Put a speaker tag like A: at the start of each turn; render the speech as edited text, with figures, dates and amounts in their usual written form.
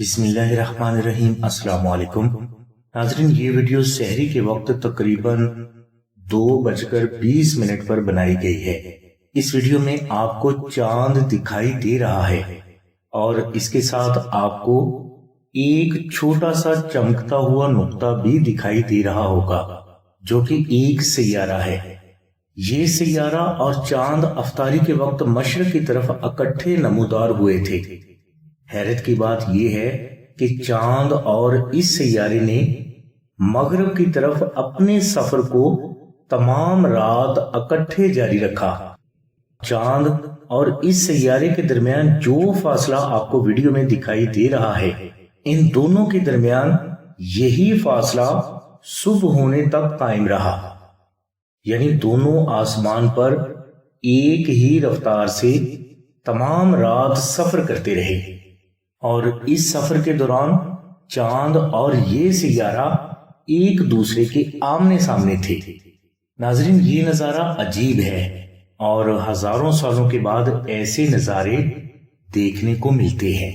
A: بسم اللہ الرحمن الرحیم۔ السلام علیکم ناظرین، یہ ویڈیو سحری کے وقت تقریباً 2:20 پر بنائی گئی ہے۔ اس ویڈیو میں آپ کو چاند دکھائی دے رہا ہے اور اس کے ساتھ آپ کو ایک چھوٹا سا چمکتا ہوا نقطہ بھی دکھائی دے رہا ہوگا جو کہ ایک سیارہ ہے۔ یہ سیارہ اور چاند افطاری کے وقت مشرق کی طرف اکٹھے نمودار ہوئے تھے۔ حیرت کی بات یہ ہے کہ چاند اور اس سیارے نے مغرب کی طرف اپنے سفر کو تمام رات اکٹھے جاری رکھا۔ چاند اور اس سیارے کے درمیان جو فاصلہ آپ کو ویڈیو میں دکھائی دے رہا ہے، ان دونوں کے درمیان یہی فاصلہ صبح ہونے تک قائم رہا، یعنی دونوں آسمان پر ایک ہی رفتار سے تمام رات سفر کرتے رہے، اور اس سفر کے دوران چاند اور یہ سیارہ ایک دوسرے کے آمنے سامنے تھے۔ ناظرین، یہ نظارہ عجیب ہے اور ہزاروں سالوں کے بعد ایسے نظارے دیکھنے کو ملتے ہیں۔